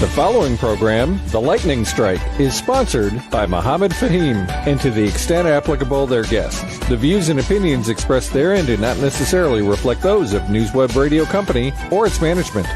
The following program, The Lightning Strike, is sponsored by Mohammed Fahim, and to the extent applicable, their guests. The views and opinions expressed therein do not necessarily reflect those of NewsWeb Radio Company or its management.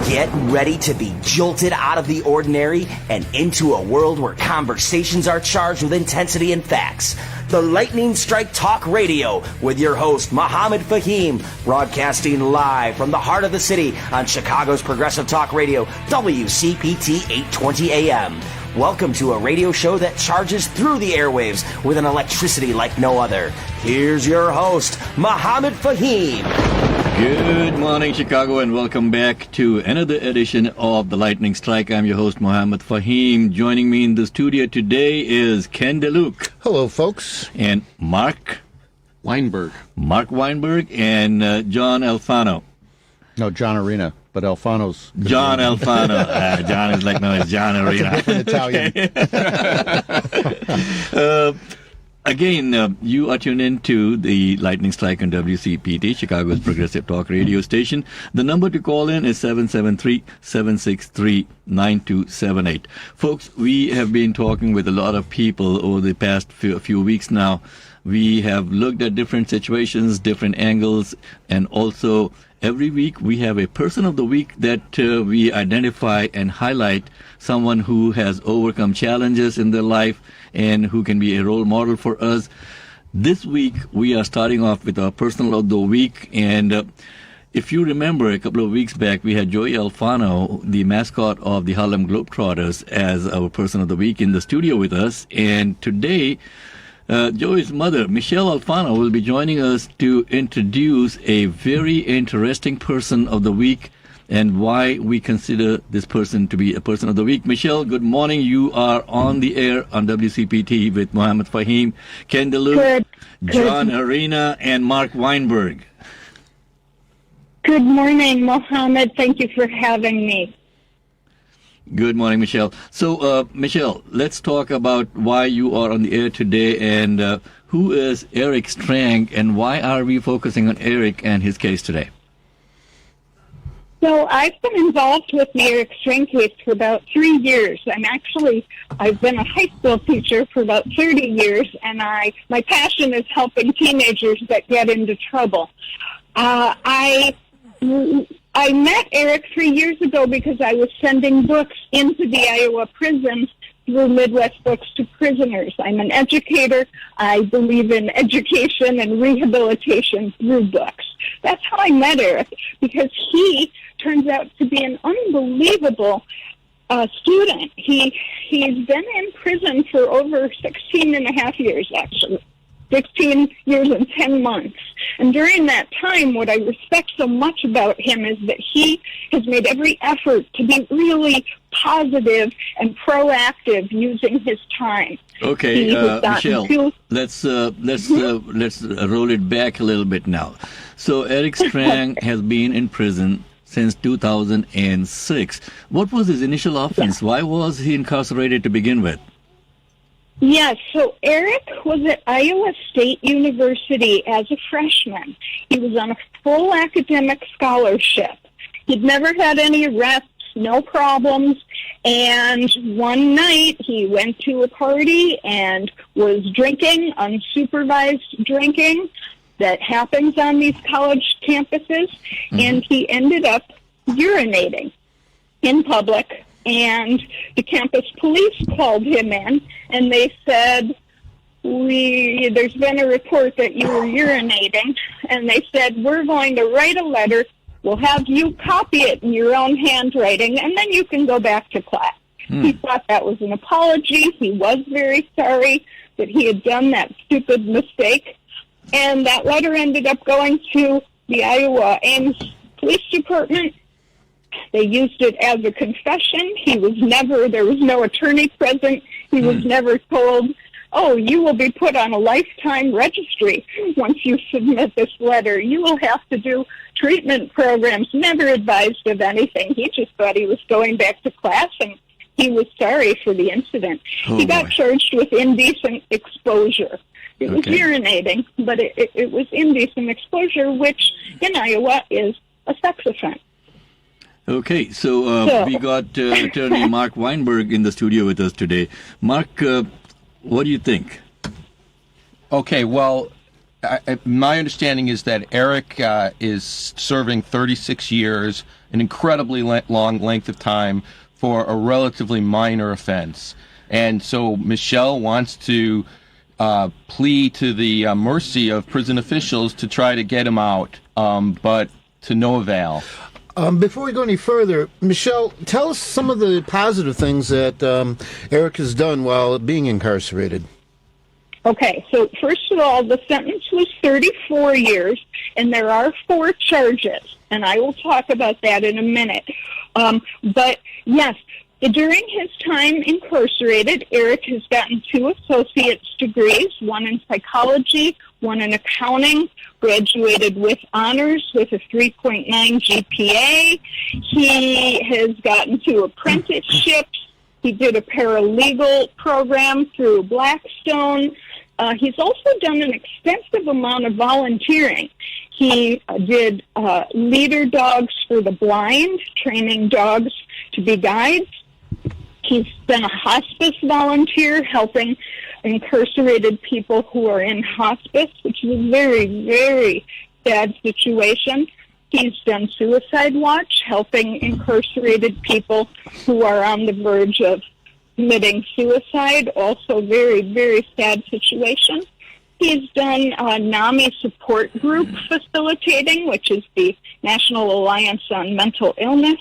Get ready to be jolted out of the ordinary and into a world where conversations are charged with intensity and facts. The Lightning Strike Talk Radio with your host, Mohammed Fahim, broadcasting live from the heart of the city on Chicago's Progressive Talk Radio, WCPT 820 AM. Welcome to a radio show that charges through the airwaves with an electricity like no other. Here's your host, Mohammed Fahim. Good morning, Chicago, and welcome back to another edition of The Lightning Strike. I'm your host, Mohammed Fahim. Joining me in the studio today is Ken DeLuke. Hello, folks. And Mark Weinberg. And John Alfano. No, John Arena, but Alfano's... John Alfano. John is like, no, it's John Arena. That's Italian. Again, you are tuned in to the Lightning Strike on WCPT, Chicago's Progressive Talk radio station. The number to call in is 773-763-9278. Folks, we have been talking with a lot of people over the past few weeks now. We have looked at different situations, different angles, and also every week we have a person of the week that we identify and highlight, someone who has overcome challenges in their life and who can be a role model for us. This week we are starting off with our person of the week, and if you remember a couple of weeks back we had Joey Alfano, the mascot of the Harlem Globetrotters, as our person of the week in the studio with us. And today Joey's mother, Michelle Alfano, will be joining us to introduce a very interesting person of the week and why we consider this person to be a person of the week. Michelle, good morning. You are on the air on WCPT with Mohammed Fahim, Ken DeLuke, John Arena, and Mark Weinberg. Good morning, Mohammed. Thank you for having me. Good morning, Michelle. So, Michelle, let's talk about why you are on the air today and who is Eric Strang and why are we focusing on Eric and his case today? So I've been involved with the Eric Strang case for about 3 years. I've been a high school teacher for about 30 years, and my passion is helping teenagers that get into trouble. I met Eric 3 years ago because I was sending books into the Iowa prisons through Midwest Books to prisoners. I'm an educator. I believe in education and rehabilitation through books. That's how I met Eric, because he turns out to be an unbelievable student. He's been in prison for over 16 and a half years, actually. 16 years and 10 months. And during that time, what I respect so much about him is that he has made every effort to be really positive and proactive using his time. Okay, Michelle, let's roll it back a little bit now. So Eric Strang has been in prison since 2006. What was his initial offense? Why was he incarcerated to begin with? Yes, so Eric was at Iowa State University as a freshman. He was on a full academic scholarship. He'd never had any arrests, no problems, and one night he went to a party and was drinking, unsupervised drinking that happens on these college campuses, and he ended up urinating in public. And the campus police called him in, and they said, there's been a report that you were urinating. And they said, we're going to write a letter. We'll have you copy it in your own handwriting, and then you can go back to class. He thought that was an apology. He was very sorry that he had done that stupid mistake. And that letter ended up going to the Iowa Ames Police Department. They used it as a confession. There was no attorney present. He was never told, oh, you will be put on a lifetime registry once you submit this letter. You will have to do treatment programs. Never advised of anything. He just thought he was going back to class, and he was sorry for the incident. He got charged with indecent exposure. It was urinating, but it was indecent exposure, which in Iowa is a sex offense. Okay, so we got attorney Mark Weinberg in the studio with us today. Mark, what do you think? Okay, well, my understanding is that Eric is serving 36 years, an incredibly long length of time for a relatively minor offense. And so Michelle wants to plead to the mercy of prison officials to try to get him out, but to no avail. Before we go any further, Michelle, tell us some of the positive things that Eric has done while being incarcerated. Okay, so first of all, the sentence was 34 years, and there are 4 charges, and I will talk about that in a minute. But yes, during his time incarcerated, Eric has gotten 2 associate's degrees, one in psychology, one in accounting, graduated with honors with a 3.9 GPA. He has gotten 2 apprenticeships. He did a paralegal program through Blackstone. He's also done an extensive amount of volunteering. He did leader dogs for the blind, training dogs to be guides. He's been a hospice volunteer, helping incarcerated people who are in hospice, which is a very, very sad situation. He's done Suicide Watch, helping incarcerated people who are on the verge of committing suicide, also very, very sad situation. He's done NAMI support group facilitating, which is the National Alliance on Mental Illness.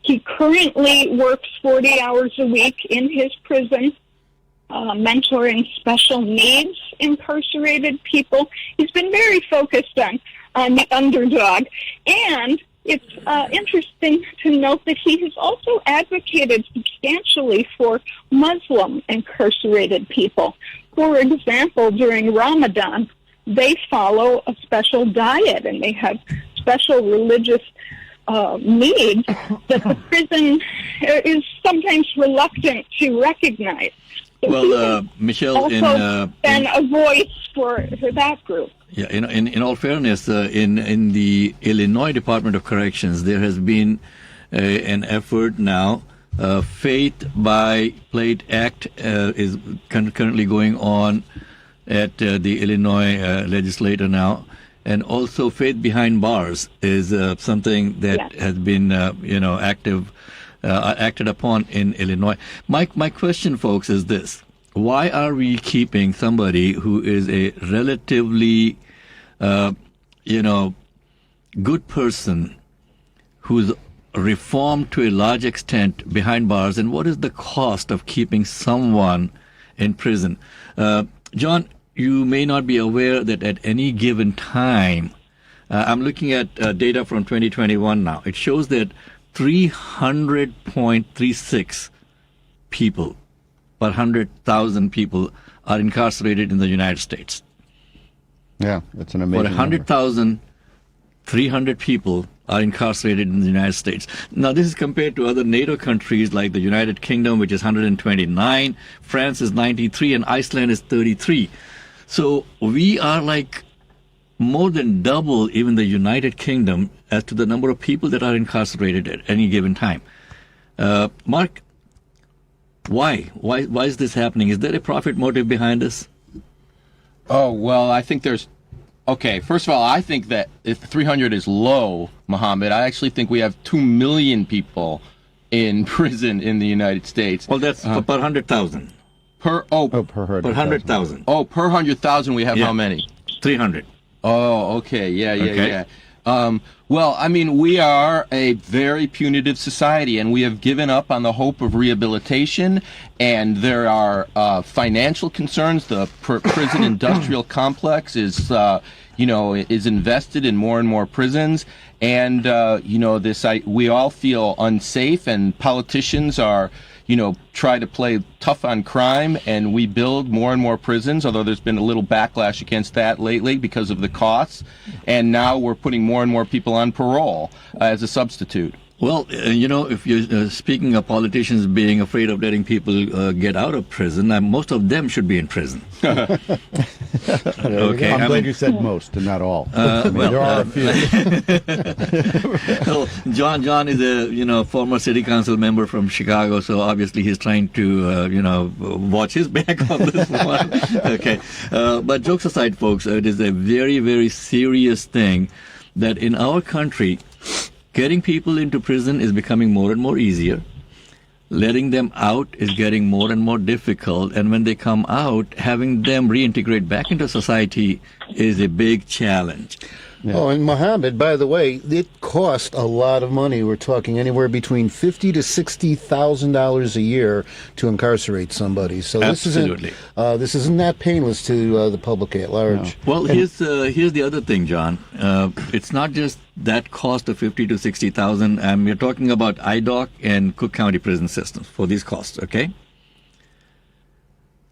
He currently works 40 hours a week in his prison, mentoring special needs incarcerated people. He's been very focused on the underdog, and it's interesting to note that he has also advocated substantially for Muslim incarcerated people. For example, during Ramadan, they follow a special diet, and they have special religious needs that the prison is sometimes reluctant to recognize. So Well, Michelle, also been a voice for that group. Yeah, in all fairness, in the Illinois Department of Corrections, there has been an effort now. Faith by Plate Act is currently going on at the Illinois legislature now, and also Faith Behind Bars is something that has been acted upon in Illinois. My question, folks, is this: why are we keeping somebody who is a relatively, good person, who's reformed to a large extent, behind bars, and what is the cost of keeping someone in prison? John, you may not be aware that at any given time, I'm looking at data from 2021 now. It shows that 300.36 people per 100,000 people are incarcerated in the United States. Yeah, that's an amazing For 100,000, 300 people are incarcerated in the United States. Now, this is compared to other NATO countries like the United Kingdom, which is 129, France is 93, and Iceland is 33. So we are like more than double even the United Kingdom as to the number of people that are incarcerated at any given time. Mark, why? Why is this happening? Is there a profit motive behind this? Oh, well, I think there's... Okay, first of all, I think that if 300 is low, Mohammed, I actually think we have 2 million people in prison in the United States. Well, that's per 100,000. Per 100,000. Oh, per 100,000 we have Yeah. how many? 300. Oh, okay. Yeah. Okay. Well, I mean, we are a very punitive society, and we have given up on the hope of rehabilitation, and there are financial concerns. The prison industrial complex is invested in more and more prisons, and, we all feel unsafe, and politicians are, try to play tough on crime, and we build more and more prisons, although there's been a little backlash against that lately because of the costs. And now we're putting more and more people on parole as a substitute. Well, if you're speaking of politicians being afraid of letting people get out of prison, most of them should be in prison. Okay, I'm glad you said most and not all. There are a few. Well, John is a former city council member from Chicago, so obviously he's trying to watch his back on this one. Okay, but jokes aside, folks, it is a very, very serious thing that in our country, getting people into prison is becoming more and more easier. Letting them out is getting more and more difficult. And when they come out, having them reintegrate back into society is a big challenge. Yeah. Oh, and Mohammed, by the way, it cost a lot of money. We're talking anywhere between $50,000 to $60,000 a year to incarcerate somebody. So Absolutely. This isn't that painless to the public at large. No. Well, here's the other thing, John. It's not just that cost of $50,000 to $60,000. We're talking about IDOC and Cook County prison systems for these costs. Okay.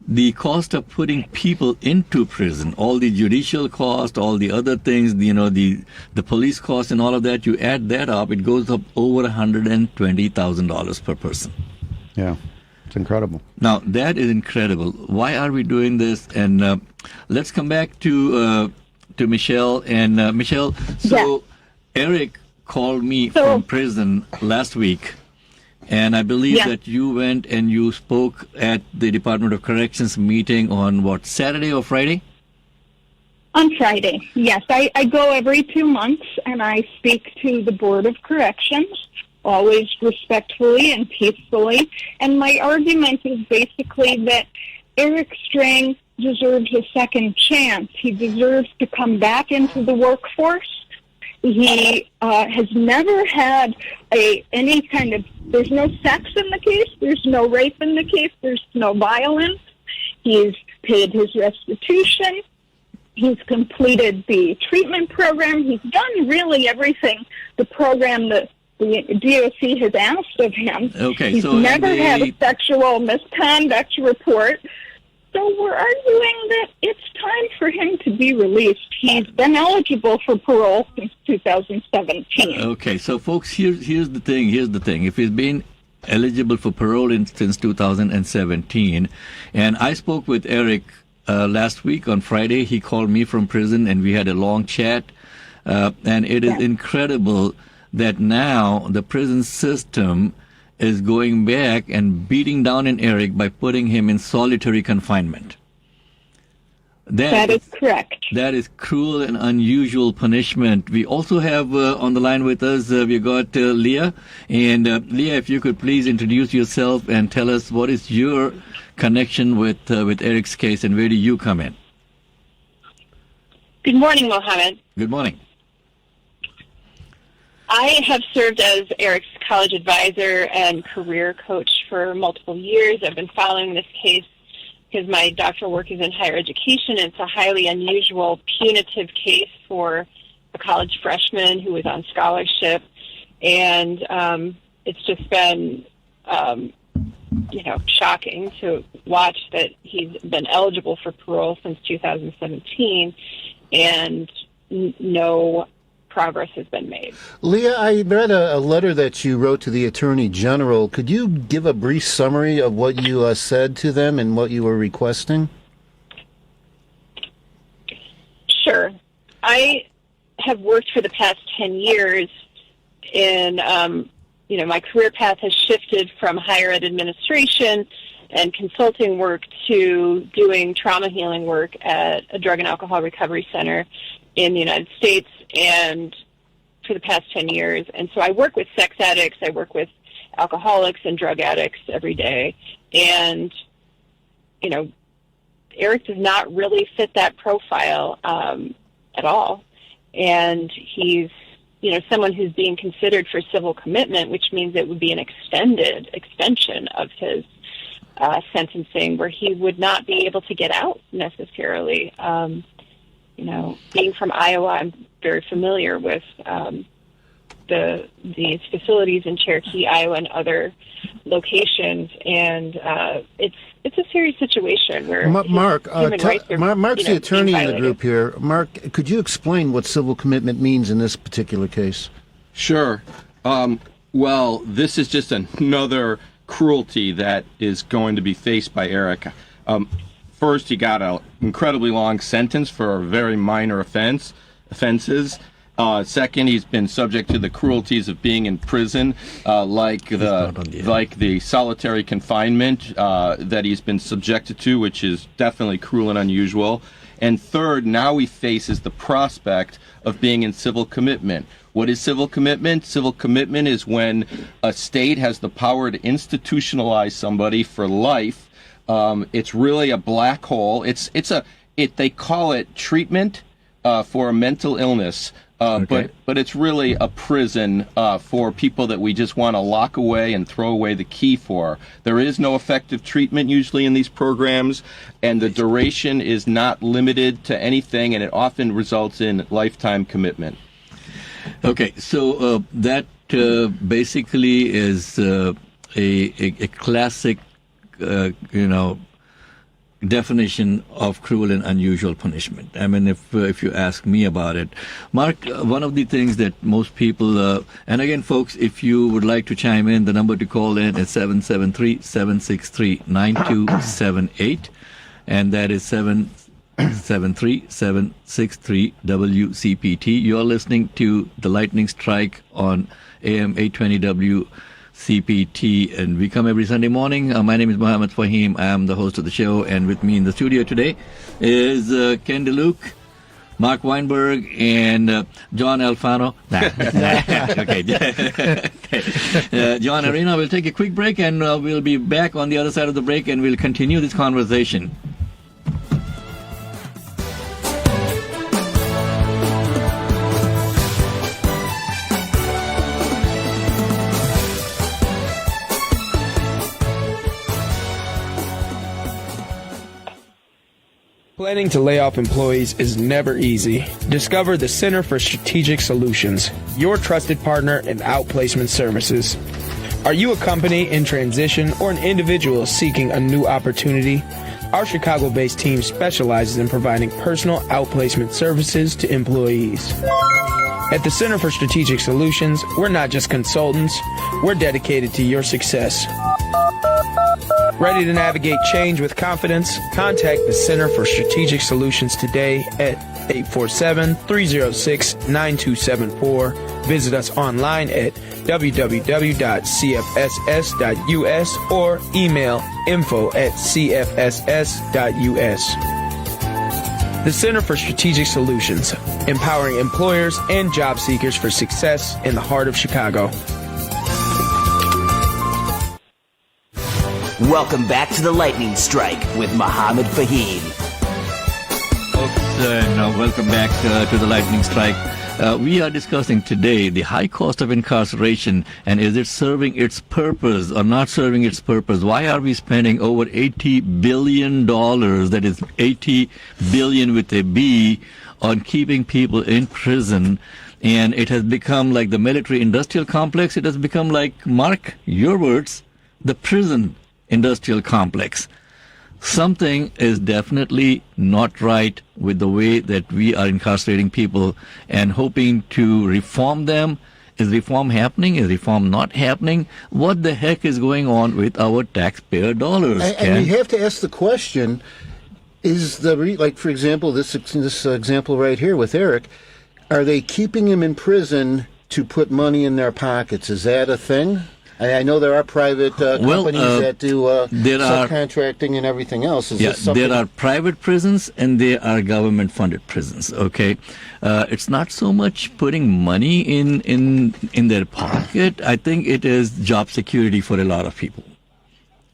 The cost of putting people into prison, all the judicial cost, all the other things, the police cost and all of that, you add that up, it goes up over $120,000 per person. Yeah, it's incredible. Now, that is incredible. Why are we doing this? And let's come back to Michelle. And Michelle, so Eric called me from prison last week. And I believe that you went and you spoke at the Department of Corrections meeting on Saturday or Friday? On Friday, yes. I go every 2 months and I speak to the Board of Corrections, always respectfully and peacefully. And my argument is basically that Eric Strang deserves a second chance. He deserves to come back into the workforce. He has never had any kind of, there's no sex in the case, there's no rape in the case, there's no violence. He's paid his restitution. He's completed the treatment program. He's done really everything the program that the DOC has asked of him. Okay, He's never had a sexual misconduct report. So we're arguing that it's time for him to be released. He's been eligible for parole since 2017. Okay, so folks, here's the thing. If he's been eligible for parole since 2017, and I spoke with Eric last week on Friday. He called me from prison, and we had a long chat. And it is incredible that now the prison system is going back and beating down on Eric by putting him in solitary confinement. That is correct. That is cruel and unusual punishment. We also have on the line with us, we got Leah. And Leah, if you could please introduce yourself and tell us what is your connection with Eric's case and where do you come in? Good morning, Mohammed. Good morning. I have served as Eric's college advisor and career coach for multiple years. I've been following this case because my doctoral work is in higher education. It's a highly unusual, punitive case for a college freshman who was on scholarship. And it's just been, shocking to watch that he's been eligible for parole since 2017 and no progress has been made. Leah, I read a letter that you wrote to the Attorney General. Could you give a brief summary of what you said to them and what you were requesting? Sure. I have worked for the past 10 years in, my career path has shifted from higher ed administration and consulting work to doing trauma healing work at a drug and alcohol recovery center in the United States and for the past 10 years. And so I work with sex addicts, I work with alcoholics and drug addicts every day. And, Eric does not really fit that profile at all. And he's, someone who's being considered for civil commitment, which means it would be an extension of his sentencing where he would not be able to get out necessarily. Being from Iowa, I'm very familiar with these facilities in Cherokee, Iowa, and other locations, and it's a serious situation where Mark's human rights are, Mark's the attorney in the violated. group here. Mark, could you explain what civil commitment means in this particular case? Sure. Well, this is just another cruelty that is going to be faced by Eric. First, he got an incredibly long sentence for very minor offenses. Second, he's been subject to the cruelties of being in prison, like the solitary confinement that he's been subjected to, which is definitely cruel and unusual. And third, now he faces the prospect of being in civil commitment. What is civil commitment? Civil commitment is when a state has the power to institutionalize somebody for life. It's really a black hole. They call it treatment for a mental illness. Okay. But it's really a prison for people that we just want to lock away and throw away the key for. There is no effective treatment usually in these programs, and the duration is not limited to anything, and it often results in lifetime commitment. Okay, so that basically is a classic, definition of cruel and unusual punishment. I mean, if you ask me about it, Mark, one of the things that most people, and again, folks, if you would like to chime in, the number to call in is 773-763-9278, and that is 773-763-WCPT. You're listening to The Lightning Strike on AM 820 WCPT, and we come every Sunday morning. My name is Mohammed Fahim. I am the host of the show, and with me in the studio today is Ken DeLuke, Mark Weinberg, and John Alfano. Okay. John Arena. We'll take a quick break, and we'll be back on the other side of the break, and we'll continue this conversation. Planning to lay off employees is never easy. Discover the Center for Strategic Solutions, your trusted partner in outplacement services. Are you a company in transition or an individual seeking a new opportunity? Our Chicago-based team specializes in providing personal outplacement services to employees. At the Center for Strategic Solutions, we're not just consultants, we're dedicated to your success. Ready to navigate change with confidence? Contact the Center for Strategic Solutions today at 847-306-9274. Visit us online at www.cfss.us or email info@cfss.us. The Center for Strategic Solutions, empowering employers and job seekers for success in the heart of Chicago. Welcome back to the Lightning Strike with Mohammed Fahim. Folks, welcome back to the Lightning Strike. We are discussing today the high cost of incarceration, and is it serving its purpose or not serving its purpose? Why are we spending over $80 billion, that is 80 billion with a B, on keeping people in prison? And it has become like the military-industrial complex. It has become like, Mark, your words, the prison industrial complex. Something is definitely not right with the way that we are incarcerating people and hoping to reform them. Is reform happening? Is reform not happening? What the heck is going on with our taxpayer dollars? And we have to ask the question, is like, for example, this example right here with Eric, are they keeping him in prison to put money in their pockets? Is that a thing? I know there are private companies that do subcontracting and everything else. There are private prisons and there are government-funded prisons. Okay, it's not so much putting money in their pocket. I think it is job security for a lot of people.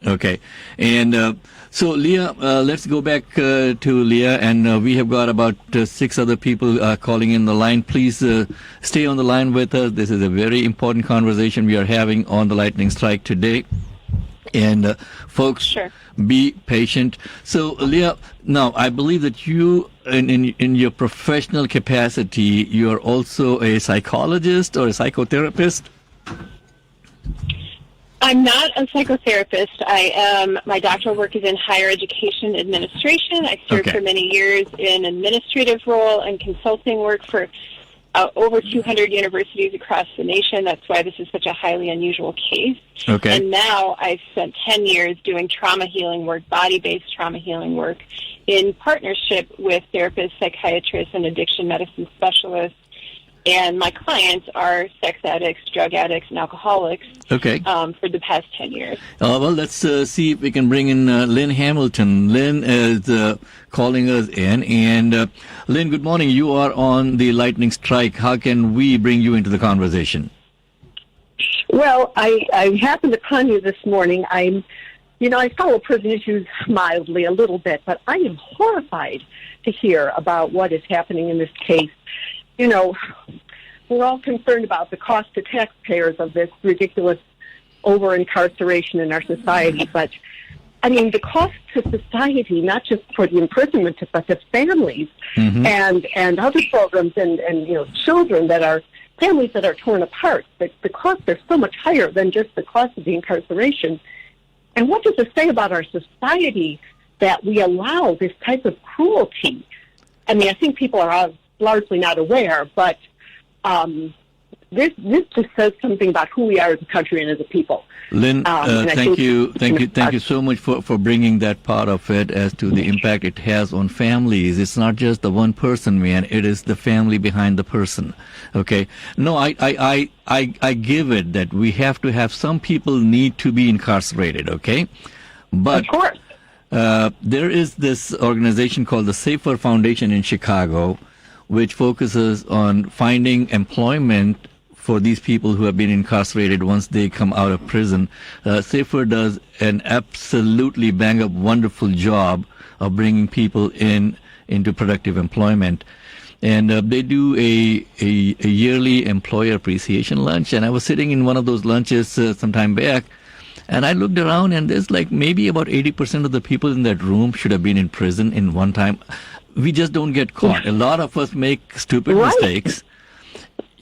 Okay, and so Leah, let's go back to Leah, and we have got about 6 other people calling in the line. Please stay on the line with us. This is a very important conversation we are having on the Lightning Strike today. And folks, Sure. Be patient. So Leah, now I believe that you, in your professional capacity, you are also a psychologist or a psychotherapist? I'm not a psychotherapist. My doctoral work is in higher education administration. I served for many years in administrative role and consulting work for over 200 universities across the nation. That's why this is such a highly unusual case. Okay. And now I've spent 10 years doing trauma healing work, body-based trauma healing work, in partnership with therapists, psychiatrists, and addiction medicine specialists. And my clients are sex addicts, drug addicts, and alcoholics. Okay. For the past 10 years. Well, let's see if we can bring in Lynn Hamilton. Lynn is calling us in. And Lynn, good morning. You are on the lightning strike. How can we bring you into the conversation? Well, I happened upon you this morning. I follow prison issues mildly a little bit, but I am horrified to hear about what is happening in this case. You know, we're all concerned about the cost to taxpayers of this ridiculous over-incarceration in our society, but, I mean, the cost to society, not just for the imprisonment, but to families and other programs and children that are, families that are torn apart. The costs are so much higher than just the cost of the incarceration. And what does it say about our society that we allow this type of cruelty? I mean, I think people are largely not aware, but this just says something about who we are as a country and as a people. Lynn, thank you so much for bringing that part of it as to the impact it has on families. It's not just the one person, man. It is the family behind the person. Okay. No, I give it that we have to have some people need to be incarcerated. Okay, but of course, there is this organization called the Safer Foundation in Chicago, which focuses on finding employment for these people who have been incarcerated once they come out of prison. Safer does an absolutely bang-up, wonderful job of bringing people into productive employment. And they do a yearly employer appreciation lunch. And I was sitting in one of those lunches some time back, and I looked around, and there's like maybe about 80% of the people in that room should have been in prison in one time. We just don't get caught. A lot of us make stupid mistakes,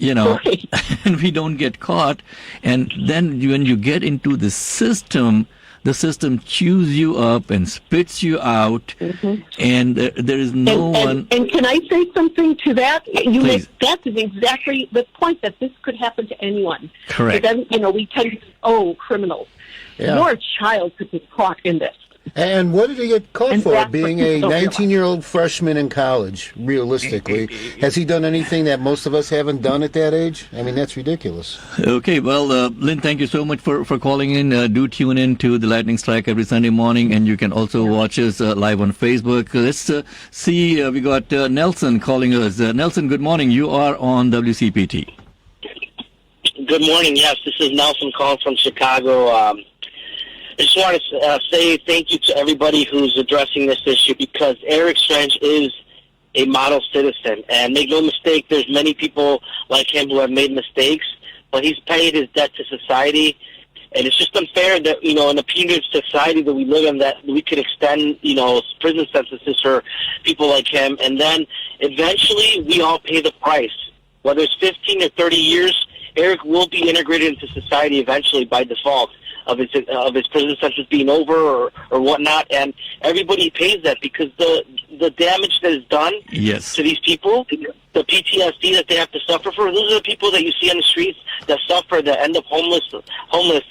and we don't get caught. And then when you get into the system chews you up and spits you out, and there is no one. And can I say something to that? Please. That is exactly the point, that this could happen to anyone. Correct. Then, we tend to criminals. Yeah. Your child could be caught in this. And what did he get caught And for? that's Being what a people realize. 19-year-old freshman in college, realistically. Has he done anything that most of us haven't done at that age? I mean, that's ridiculous. Okay, well, Lynn, thank you so much for calling in. Do tune in to the Lightning Strike every Sunday morning, and you can also watch us live on Facebook. Let's see, we got Nelson calling us. Nelson, good morning. You are on WCPT. Good morning. Yes, this is Nelson calling from Chicago. I just want to say thank you to everybody who's addressing this issue, because Eric Strange is a model citizen. And make no mistake, there's many people like him who have made mistakes, but he's paid his debt to society. And it's just unfair that, in a punitive society that we live in, that we could extend, prison sentences for people like him. And then eventually we all pay the price. Whether it's 15 or 30 years, Eric will be integrated into society eventually by default of his prison sentence being over or whatnot, and everybody pays that, because the damage that is done to these people, the PTSD that they have to suffer for, those are the people that you see on the streets that suffer, that end up homeless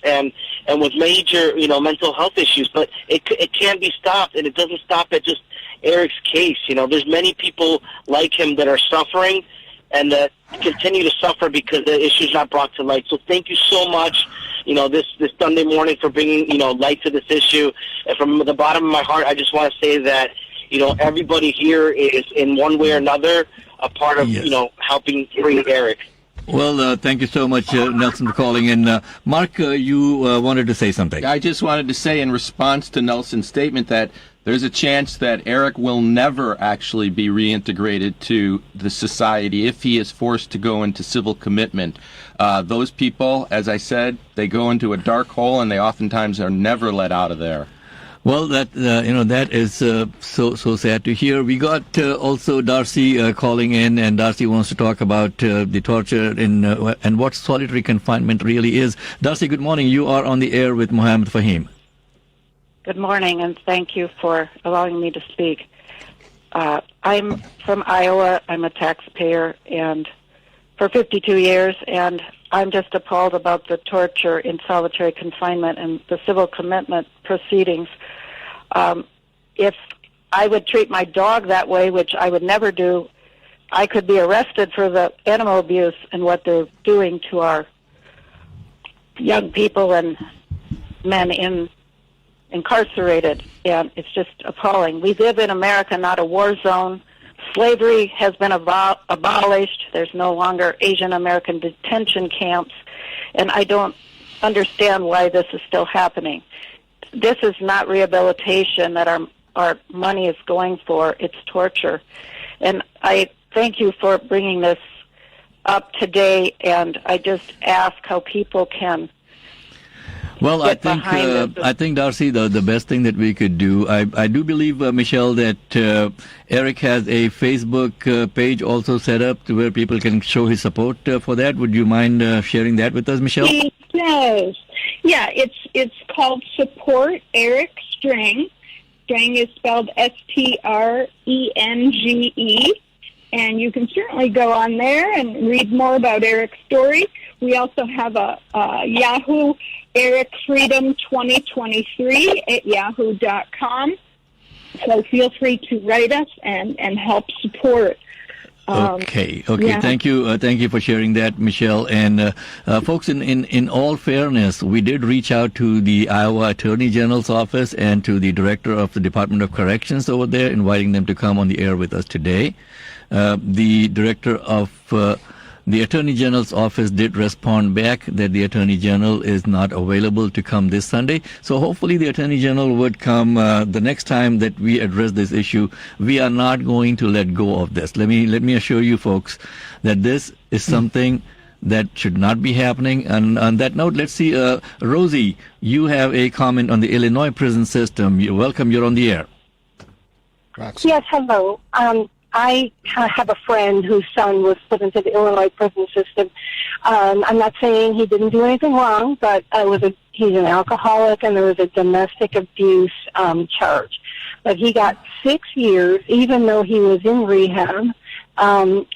and with major mental health issues. But it can be stopped, and it doesn't stop at just Eric's case. There's many people like him that are suffering and that continue to suffer because the issue's not brought to light. So thank you so much, this Sunday morning, for bringing, light to this issue. And from the bottom of my heart, I just want to say that, everybody here is in one way or another a part of, helping free Eric. Well, thank you so much, Nelson, for calling in. Mark, you wanted to say something. I just wanted to say, in response to Nelson's statement, that there's a chance that Eric will never actually be reintegrated to the society if he is forced to go into civil commitment. Those people, as I said, they go into a dark hole, and they oftentimes are never let out of there. Well, that is so sad to hear. We got also Darcy calling in, and Darcy wants to talk about the torture and what solitary confinement really is. Darcy, good morning. You are on the air with Mohammed Fahim. Good morning, and thank you for allowing me to speak. I'm from Iowa. I'm a taxpayer, and for 52 years, and I'm just appalled about the torture in solitary confinement and the civil commitment proceedings. If I would treat my dog that way, which I would never do, I could be arrested for the animal abuse and what they're doing to our young people and men incarcerated, and it's just appalling. We live in America, not a war zone. Slavery has been abolished. There's no longer Asian American detention camps, and I don't understand why this is still happening. This is not rehabilitation that our money is going for. It's torture. And I thank you for bringing this up today, and I just ask how people can Well, I think, Darcy, the best thing that we could do, I do believe, Michelle, that Eric has a Facebook page also set up to where people can show his support for that. Would you mind sharing that with us, Michelle? He does. Yeah, it's called Support Eric Strenge. Strenge is spelled Strenge, and you can certainly go on there and read more about Eric's story. We also have a Yahoo Eric Freedom 2023 at yahoo.com. So feel free to write us and help support. Okay. Yeah. Thank you for sharing that, Michelle. And folks, in all fairness, we did reach out to the Iowa Attorney General's office and to the director of the Department of Corrections over there, inviting them to come on the air with us today. The director of the Attorney General's office did respond back that the Attorney General is not available to come this Sunday. So hopefully the Attorney General would come the next time that we address this issue. We are not going to let go of this. Let me assure you folks that this is something that should not be happening. And on that note, let's see, Rosie, you have a comment on the Illinois prison system. You're welcome. You're on the air. Yes, hello. I have a friend whose son was put into the Illinois prison system. I'm not saying he didn't do anything wrong, but he's an alcoholic, and there was a domestic abuse charge. But he got 6 years, even though he was in rehab. And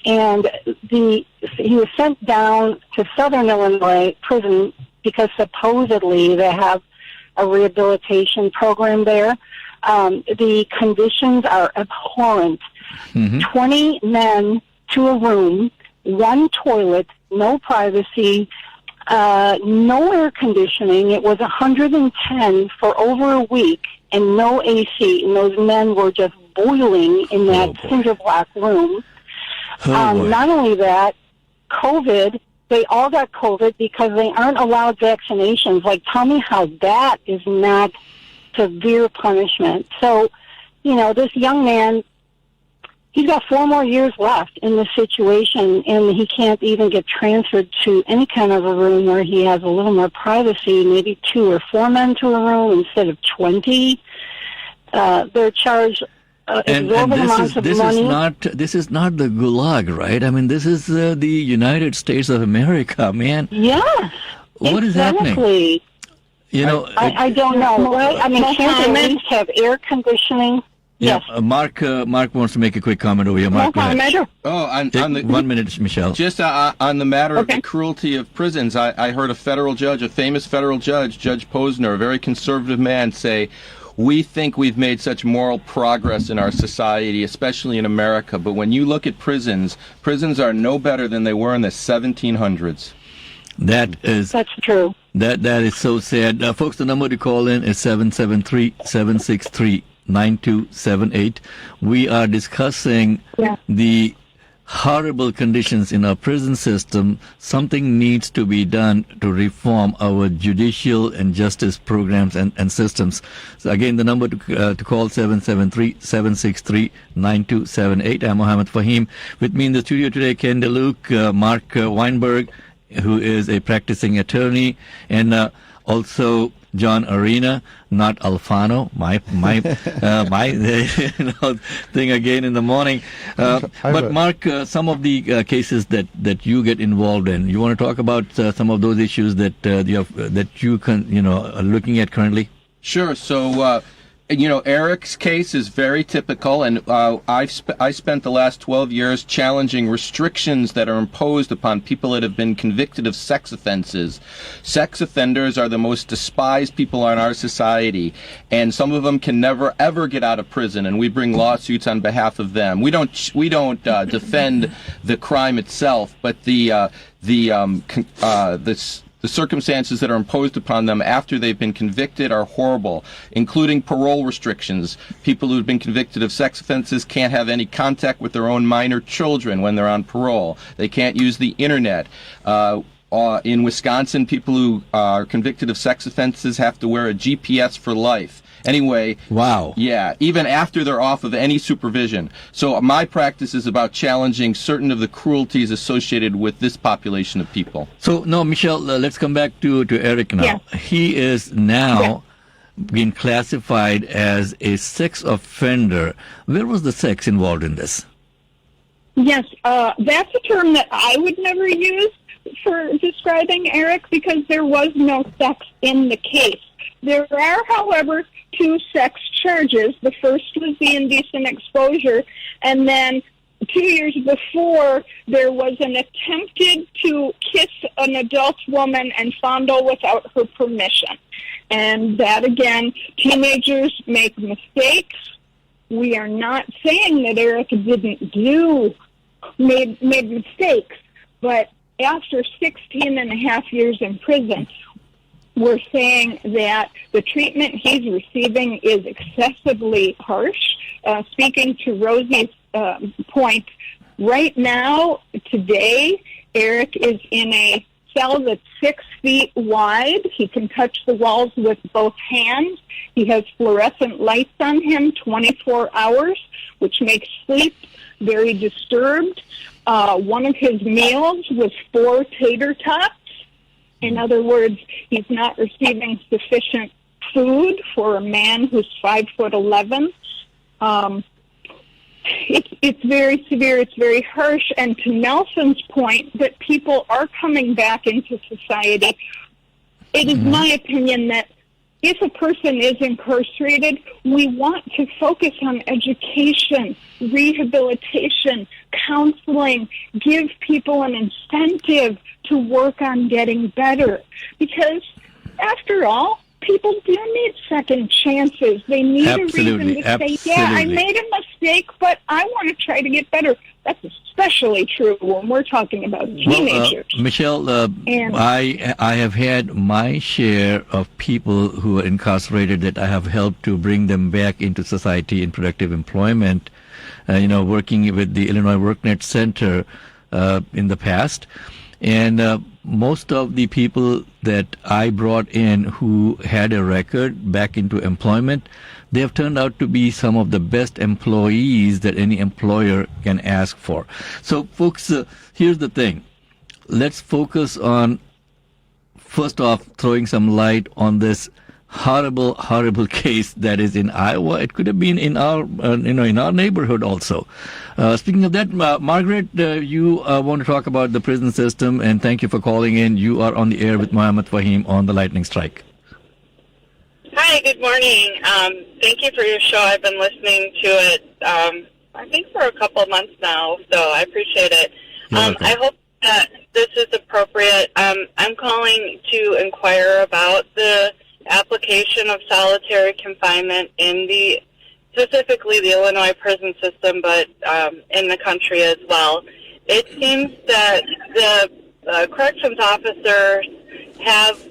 he was sent down to Southern Illinois prison because supposedly they have a rehabilitation program there. The conditions are abhorrent. 20 men to a room, one toilet, no privacy, no air conditioning. It was 110 for over a week and no AC. And those men were just boiling in that cinder block room. Not only that, COVID, they all got COVID because they aren't allowed vaccinations. Like, tell me how that is not severe punishment. So, this young man, he's got 4 more years left in this situation, and he can't even get transferred to any kind of a room where he has a little more privacy, maybe 2 or 4 men to a room instead of 20. They're charged exorbitant amounts of money. This is not the Gulag, right? I mean, this is the United States of America, man. Yes. What is happening? I don't know. I mean, can't they at least have air conditioning? Yeah, yes. Mark wants to make a quick comment over here. Mark, go ahead. On the 1 minute, Michelle. Just on the matter of the cruelty of prisons, I heard a federal judge, a famous federal judge, Judge Posner, a very conservative man, say, "We think we've made such moral progress in our society, especially in America, but when you look at prisons are no better than they were in the 1700s." That's true. That is so sad. Folks, the number to call in is 773-763-9278. We are discussing the horrible conditions in our prison system. Something needs to be done to reform our judicial and justice programs and systems. So again, the number to call 773-763-9278. I'm Mohammed Fahim. With me in the studio today, Ken DeLuke, Mark Weinberg, who is a practicing attorney, and also John Arena, not Alfano, my thing again in the morning. But Mark, some of the cases that you get involved in, you want to talk about some of those issues that you are looking at currently? Sure. So Eric's case is very typical, and I spent the last 12 years challenging restrictions that are imposed upon people that have been convicted of sex offenses. Sex offenders are the most despised people in our society, and some of them can never ever get out of prison, and we bring lawsuits on behalf of them. We don't defend the crime itself, but the circumstances that are imposed upon them after they've been convicted are horrible, including parole restrictions. People who've been convicted of sex offenses can't have any contact with their own minor children when they're on parole. They can't use the internet. In Wisconsin, people who are convicted of sex offenses have to wear a GPS for life. Anyway, wow. Yeah, even after they're off of any supervision. So my practice is about challenging certain of the cruelties associated with this population of people. So, no, Michelle, let's come back to Eric now. Yeah. He is now being classified as a sex offender. Where was the sex involved in this? Yes, that's a term that I would never use for describing Eric because there was no sex in the case. There are, however, 2 sex charges. The first was the indecent exposure, and then 2 years before, there was an attempted to kiss an adult woman and fondle without her permission. And that, again, teenagers make mistakes. We are not saying that Eric made mistakes, but after 16 and a half years in prison, we're saying that the treatment he's receiving is excessively harsh. Speaking to Rosie's point, right now, today, Eric is in a cell that's 6 feet wide. He can touch the walls with both hands. He has fluorescent lights on him 24 hours, which makes sleep very disturbed. One of his meals was 4 tater tots. In other words, he's not receiving sufficient food for a man who's 5'11". It's very severe. It's very harsh. And to Nelson's point, that people are coming back into society. It is my opinion that if a person is incarcerated, we want to focus on education, rehabilitation, counseling, give people an incentive to work on getting better. Because, after all, people do need second chances. They need a reason to say, yeah, I made a mistake, but I want to try to get better. That's especially true when we're talking about teenagers. Well, Michelle, I have had my share of people who are incarcerated that I have helped to bring them back into society in productive employment, working with the Illinois WorkNet Center in the past. And most of the people that I brought in who had a record back into employment, they have turned out to be some of the best employees that any employer can ask for. So, folks, here's the thing. Let's focus on, first off, throwing some light on this horrible, horrible case that is in Iowa. It could have been in our, in our neighborhood also. Speaking of that, Margaret, you want to talk about the prison system, and thank you for calling in. You are on the air with Mohammed Fahim on the Lightning Strike. Hi, good morning. Thank you for your show. I've been listening to it, I think, for a couple of months now, so I appreciate it. I hope that this is appropriate. I'm calling to inquire about the application of solitary confinement in specifically the Illinois prison system, but in the country as well. It seems that the corrections officers have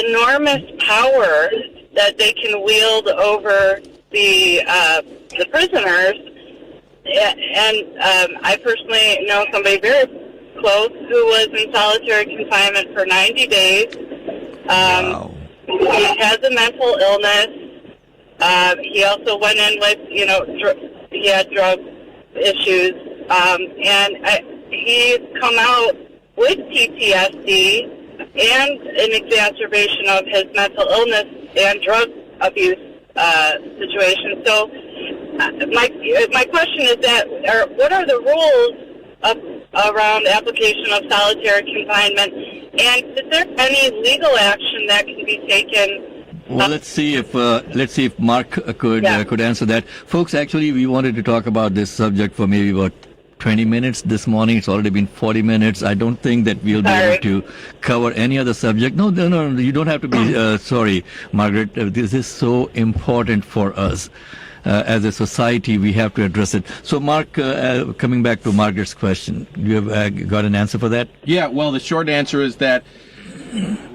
enormous power that they can wield over the prisoners, and I personally know somebody very close who was in solitary confinement for 90 days. Wow. He has a mental illness. He also went in with, he had drug issues, and he's come out with PTSD and an exacerbation of his mental illness and drug abuse situation. So my question is what are the rules around application of solitary confinement, and is there any legal action that can be taken Well, let's see if Mark could answer that. Folks, actually, we wanted to talk about this subject for maybe about 20 minutes this morning. It's already been 40 minutes. I don't think that we'll be able to cover any other subject. No, you don't have to be sorry, Margaret. This is so important for us. As a society, we have to address it. So, Mark, coming back to Margaret's question, you have got an answer for that? Yeah, well, the short answer is that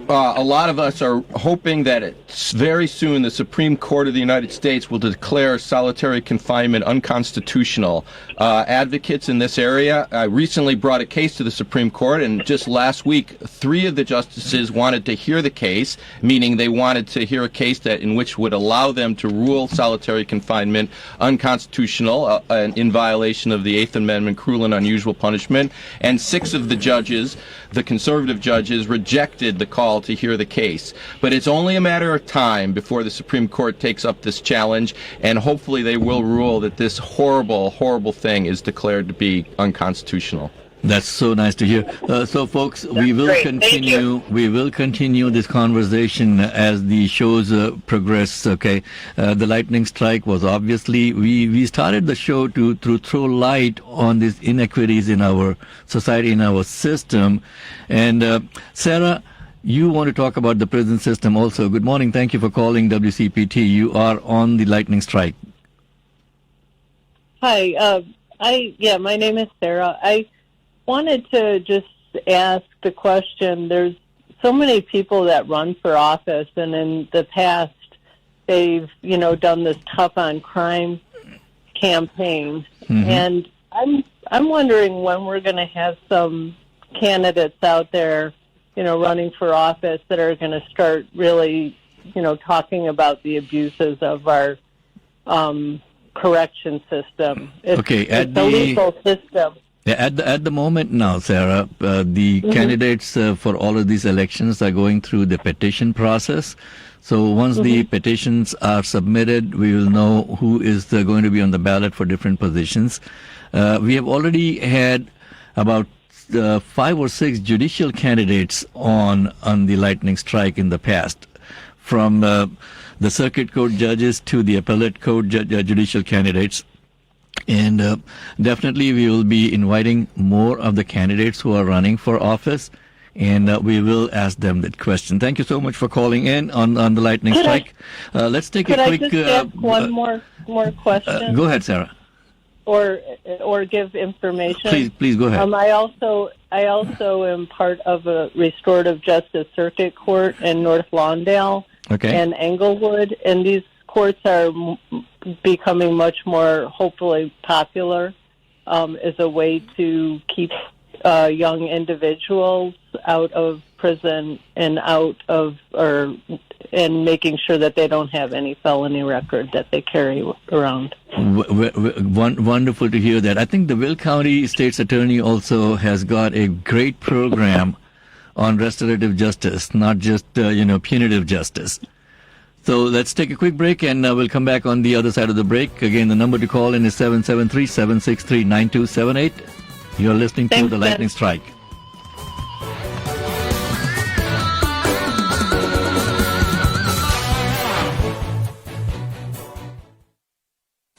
a lot of us are hoping that very soon the Supreme Court of the United States will declare solitary confinement unconstitutional. Advocates in this area recently brought a case to the Supreme Court, and just last week, 3 of the justices wanted to hear the case, meaning they wanted to hear a case in which would allow them to rule solitary confinement unconstitutional in violation of the Eighth Amendment, cruel and unusual punishment. And 6 of the judges, the conservative judges, rejected the call to hear the case. But it's only a matter of time before the Supreme Court takes up this challenge, and hopefully they will rule that this horrible, horrible thing is declared to be unconstitutional. That's so nice to hear. So, folks, we will continue. We will continue this conversation as the shows progress. Okay, the lightning strike was obviously we started the show to throw light on these inequities in our society, in our system. And Sarah, you want to talk about the prison system also. Good morning. Thank you for calling WCPT. You are on the lightning strike. Hi. My name is Sarah. I wanted to just ask the question. There's so many people that run for office, and in the past, they've, done this tough on crime campaign. Mm-hmm. And I'm wondering when we're going to have some candidates out there, running for office that are going to start really, talking about the abuses of our correction system. It's a legal system. At the moment now, Sarah, the candidates for all of these elections are going through the petition process. So once the petitions are submitted, we will know who is going to be on the ballot for different positions. We have already had about 5 or 6 judicial candidates on the lightning strike in the past, from the circuit court judges to the appellate court judicial candidates. And definitely we will be inviting more of the candidates who are running for office, and we will ask them that question. Thank you so much for calling in on the lightning strike. Let's take a quick... Could I just ask one more question? Go ahead, Sarah. Or give information. Please go ahead. I also am part of a restorative justice circuit court in North Lawndale and Englewood, and these courts are becoming much more, hopefully, popular as a way to keep young individuals out of prison and and making sure that they don't have any felony record that they carry around. Wonderful to hear that. I think the Will County State's Attorney also has got a great program on restorative justice, not just punitive justice. So let's take a quick break, and we'll come back on the other side of the break. Again, the number to call in is 773-763-9278. You're listening to The Lightning Strike.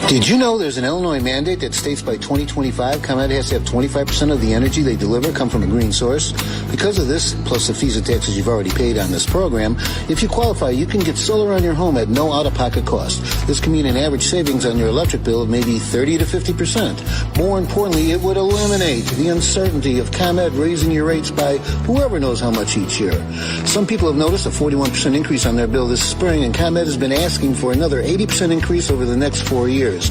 Did you know there's an Illinois mandate that states by 2025, ComEd has to have 25% of the energy they deliver come from a green source? Because of this, plus the fees and taxes you've already paid on this program, if you qualify, you can get solar on your home at no out-of-pocket cost. This can mean an average savings on your electric bill of maybe 30 to 50%. More importantly, it would eliminate the uncertainty of ComEd raising your rates by whoever knows how much each year. Some people have noticed a 41% increase on their bill this spring, and ComEd has been asking for another 80% increase over the next 4 years.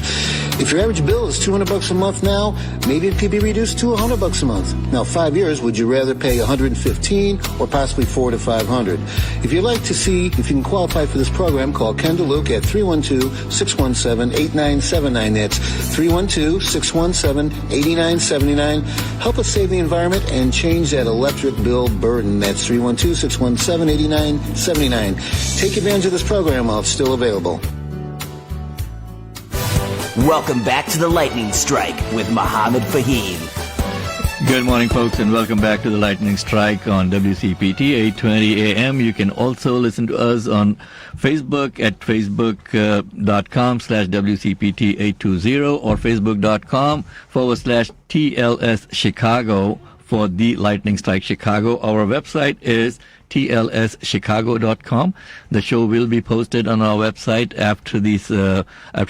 If your average bill is $200 a month now, maybe it could be reduced to $100 a month. Now, 5 years, would you rather pay $115 or possibly $400 to $500? If you'd like to see if you can qualify for this program, call Ken DeLuke at 312-617-8979. That's 312-617-8979. Help us save the environment and change that electric bill burden. That's 312-617-8979. Take advantage of this program while it's still available. Welcome back to the Lightning Strike with Mohammed Fahim. Good morning, folks, and welcome back to the Lightning Strike on WCPT 820 AM. You can also listen to us on Facebook at facebook.com/WCPT820 or facebook.com/TLS Chicago for the Lightning Strike Chicago. Our website is tlschicago.com. The show will be posted on our website after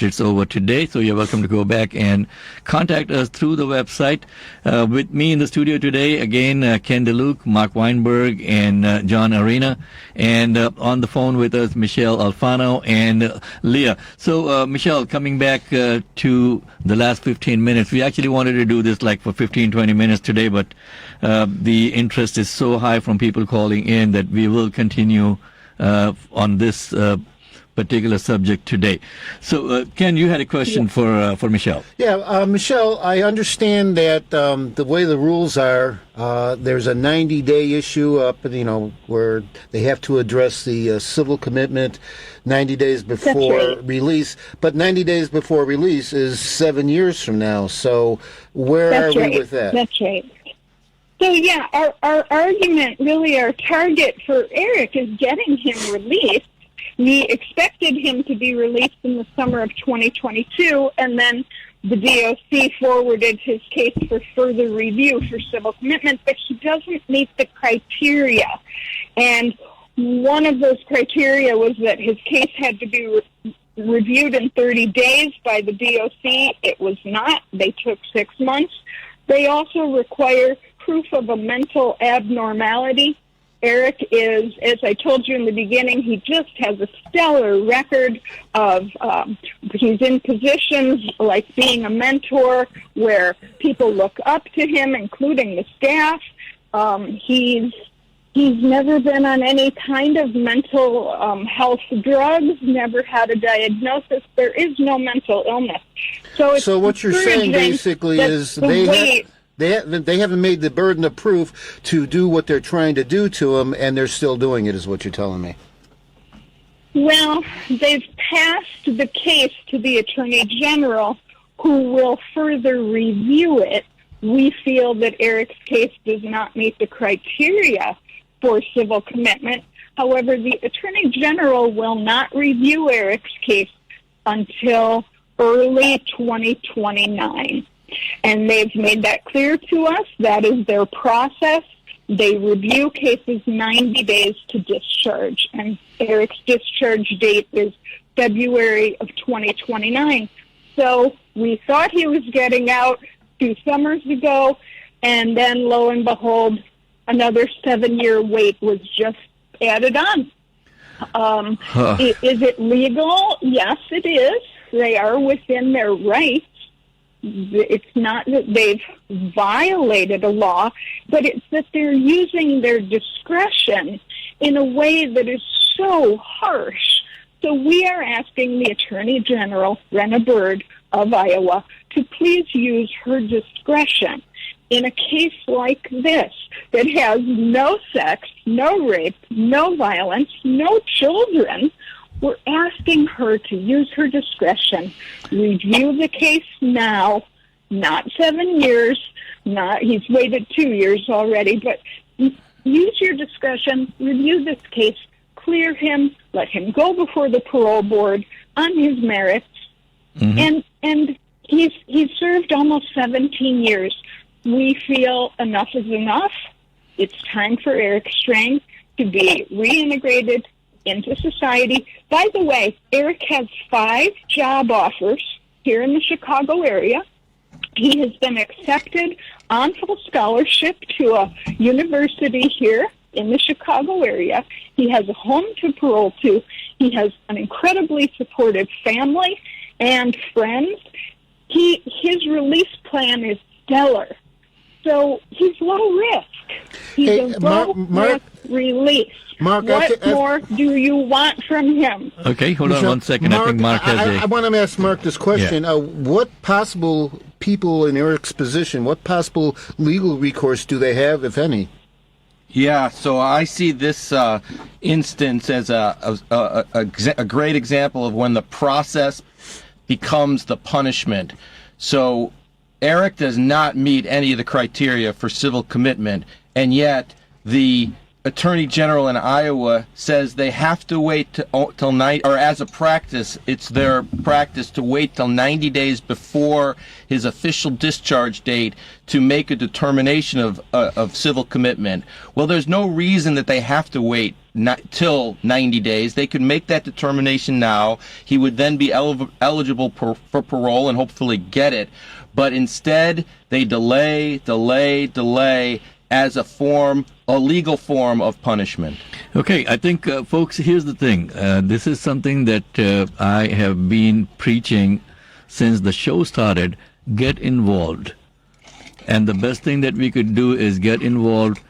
it's over today. So you're welcome to go back and contact us through the website. With me in the studio today, again, Ken DeLuke, Mark Weinberg, and John Arena. And on the phone with us, Michelle Alfano and Leah. So, Michelle, coming back to the last 15 minutes, we actually wanted to do this like for 15, 20 minutes today, but the interest is so high from people calling in that we will continue on this particular subject today. So, Ken, you had a question for Michelle. Yeah, Michelle, I understand that the way the rules are, there's a 90-day issue up, where they have to address the civil commitment 90 days before release. But 90 days before release is 7 years from now. So where are we with that? That's right. So, yeah, our argument, really our target for Eric is getting him released. We expected him to be released in the summer of 2022, and then the DOC forwarded his case for further review for civil commitment, but he doesn't meet the criteria. And one of those criteria was that his case had to be reviewed in 30 days by the DOC. It was not. They took 6 months. They also require proof of a mental abnormality. Eric is, as I told you in the beginning, he just has a stellar record of, he's in positions like being a mentor where people look up to him, including the staff. He's never been on any kind of mental health drugs, never had a diagnosis. There is no mental illness. So what you're saying basically is they haven't made the burden of proof to do what they're trying to do to him, and they're still doing it, is what you're telling me. Well, they've passed the case to the Attorney General, who will further review it. We feel that Eric's case does not meet the criteria for civil commitment. However, the Attorney General will not review Eric's case until early 2029. And they've made that clear to us. That is their process. They review cases 90 days to discharge, and Eric's discharge date is February of 2029. So we thought he was getting out 2 summers ago, and then lo and behold, another 7-year wait was just added on. Is it legal? Yes, it is. They are within their rights. It's not that they've violated a law, but it's that they're using their discretion in a way that is so harsh. So we are asking the Attorney General, Brenna Bird of Iowa, to please use her discretion in a case like this that has no sex, no rape, no violence, no children. We're asking her to use her discretion, review the case now, not 7 years, he's waited 2 years already, but use your discretion, review this case, clear him, let him go before the parole board on his merits, and he's served almost 17 years. We feel enough is enough. It's time for Eric Strang to be reintegrated into society. By the way, Eric has 5 job offers here in the Chicago area. He has been accepted on full scholarship to a university here in the Chicago area. He has a home to parole to. He has an incredibly supportive family and friends. His release plan is stellar. So he's low risk. He's a low-risk release. Mark, what more do you want from him? Okay, hold on 1 second. Mark, I think Mark has I want to ask Mark this question. Yeah. What possible people in Eric's position, what possible legal recourse do they have, if any? Yeah, so I see this instance as a great example of when the process becomes the punishment. So Eric does not meet any of the criteria for civil commitment, and yet the Attorney General in Iowa says they have to wait till as a practice, it's their practice to wait till 90 days before his official discharge date to make a determination of civil commitment. Well, there's no reason that they have to wait till 90 days. They could make that determination now. He would then be eligible for parole and hopefully get it. But instead, they delay as a legal form of punishment. Okay, I think, folks, here's the thing. This is something that I have been preaching since the show started. Get involved. And the best thing that we could do is get involved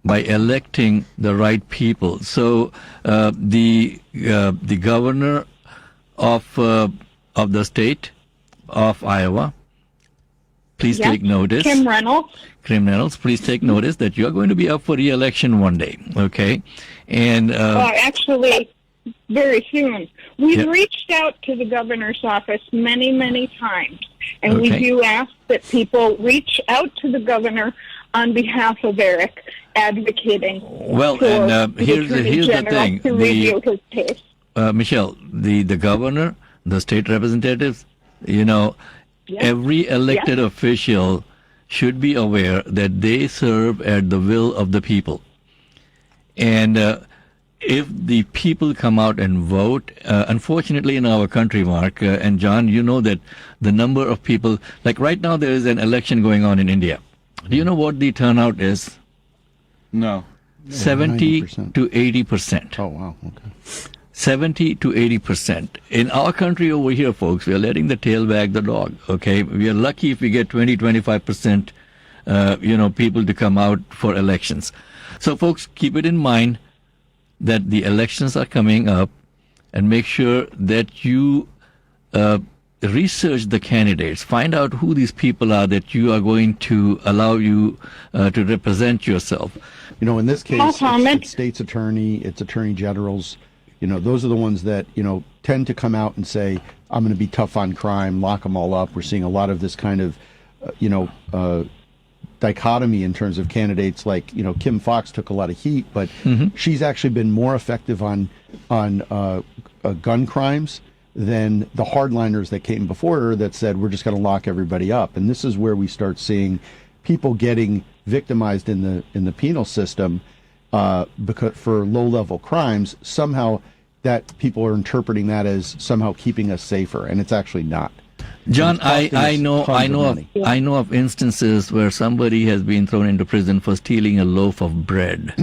by electing the right people. So the governor of the state of Iowa, please take notice. Kim Reynolds, please take notice that you are going to be up for re-election one day, okay? And actually, very soon. We've reached out to the governor's office many, many times, and we do ask that people reach out to the governor on behalf of Eric, advocating well, for and here's the thing. To review his case. Michelle, the governor, the state representatives, every elected official should be aware that they serve at the will of the people. And if the people come out and vote, unfortunately in our country, Mark and John, you know that the number of people, like right now there is an election going on in India. Do you know what the turnout is? No. 70 to 80%. Oh, wow. Okay. 70 to 80%. In our country over here, folks, we are letting the tail wag the dog, okay? We are lucky if we get 20-25%, people to come out for elections. So, folks, keep it in mind that the elections are coming up, and make sure that you research the candidates. Find out who these people are that you are going to allow you to represent yourself. In this case, it's state's attorney, it's attorney generals. Those are the ones that, tend to come out and say, I'm going to be tough on crime, lock them all up. We're seeing a lot of this kind of, dichotomy in terms of candidates. Like, Kim Foxx took a lot of heat, but she's actually been more effective on gun crimes than the hardliners that came before her that said, we're just going to lock everybody up. And this is where we start seeing people getting victimized in the penal system because for low-level crimes. Somehow that people are interpreting that as somehow keeping us safer, and it's actually not. John, I know of instances where somebody has been thrown into prison for stealing a loaf of bread.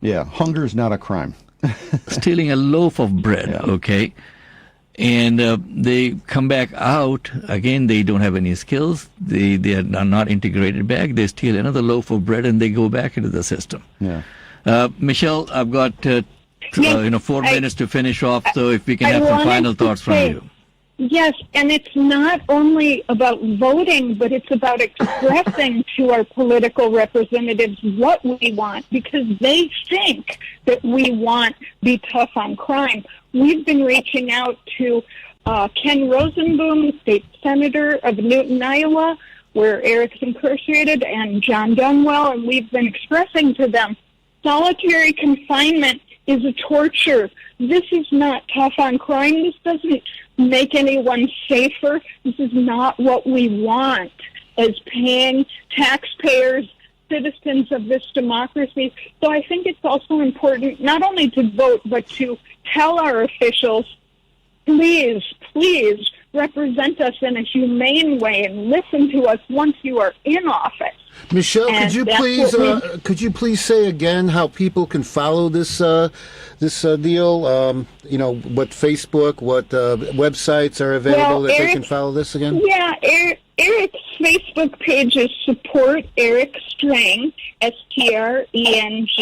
Yeah, hunger is not a crime. Stealing a loaf of bread, okay? And they come back out, again, they don't have any skills, they are not integrated back, they steal another loaf of bread and they go back into the system. Yeah. Michelle, I've got 4 minutes to finish off, so if we can have some final thoughts from you. Yes, and it's not only about voting, but it's about expressing to our political representatives what we want, because they think that we want be tough on crime. We've been reaching out to Ken Rosenboom, state senator of Newton, Iowa, where Eric's incarcerated, and John Dunwell, and we've been expressing to them solitary confinement is a torture. This is not tough on crime. This doesn't make anyone safer. This is not what we want as paying taxpayers, citizens of this democracy. So I think it's also important not only to vote, but to tell our officials, please represent us in a humane way and listen to us once you are in office. Michelle, could you please say again how people can follow this deal? What Facebook, what websites are available that they can follow this again? Yeah, Eric's Facebook page is Support Eric Strang, STRENGE,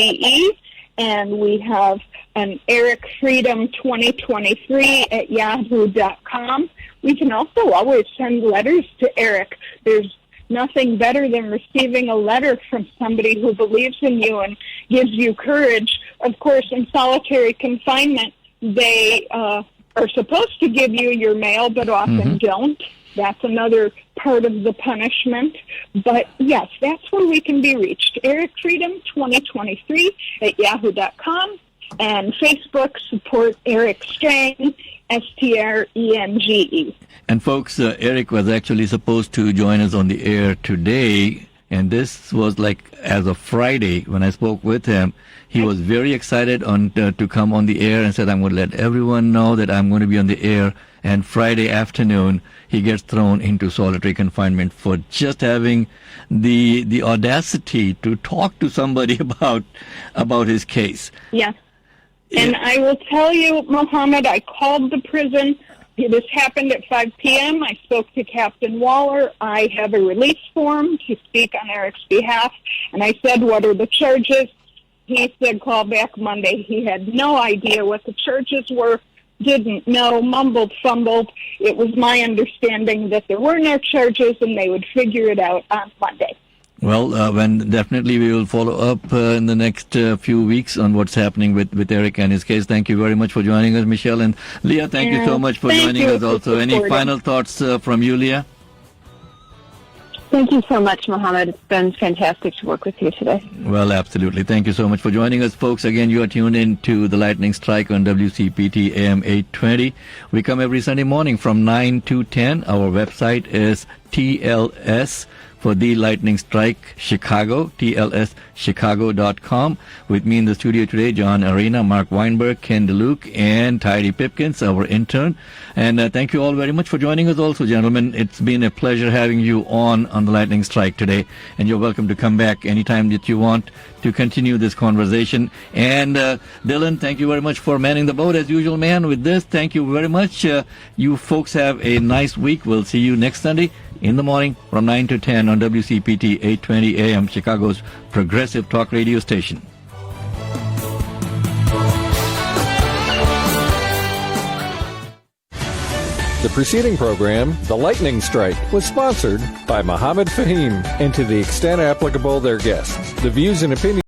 and we have an Eric Freedom 2023 at yahoo.com. We can also always send letters to Eric. There's nothing better than receiving a letter from somebody who believes in you and gives you courage. Of course, in solitary confinement, they are supposed to give you your mail, but often don't. That's another part of the punishment. But yes, that's where we can be reached. Eric Freedom 2023 at yahoo.com, and Facebook, support Eric Strang, STRENGE. And folks, Eric was actually supposed to join us on the air today, and this was like as of Friday when I spoke with him. He was very excited to come on the air and said, I'm going to let everyone know that I'm going to be on the air. And Friday afternoon, he gets thrown into solitary confinement for just having the audacity to talk to somebody about his case. Yes. And I will tell you, Mohammed, I called the prison. This happened at 5 p.m. I spoke to Captain Waller. I have a release form to speak on Eric's behalf. And I said, what are the charges? He said, call back Monday. He had no idea what the charges were, didn't know, mumbled, fumbled. It was my understanding that there were no charges and they would figure it out on Monday. Well, definitely we will follow up in the next few weeks on what's happening with Eric and his case. Thank you very much for joining us, Michelle. And Leah, thank you so much for joining us also. Any final thoughts from you, Leah? Thank you so much, Mohammed. It's been fantastic to work with you today. Well, absolutely. Thank you so much for joining us, folks. Again, you are tuned in to the Lightning Strike on WCPT AM 820. We come every Sunday morning from 9 to 10. Our website is TLS for The Lightning Strike Chicago, TLSchicago.com. With me in the studio today, John Arena, Mark Weinberg, Ken DeLuke, and Heidi Pipkins, our intern. And thank you all very much for joining us also, gentlemen. It's been a pleasure having you on the Lightning Strike today. And you're welcome to come back anytime that you want to continue this conversation. And Dylan, thank you very much for manning the boat as usual, man. With this, thank you very much. You folks have a nice week. We'll see you next Sunday in the morning from 9 to 10 on WCPT 820 AM, Chicago's progressive talk radio station. The preceding program, The Lightning Strike, was sponsored by Mohammed Fahim, and to the extent applicable, their guests. The views and opinions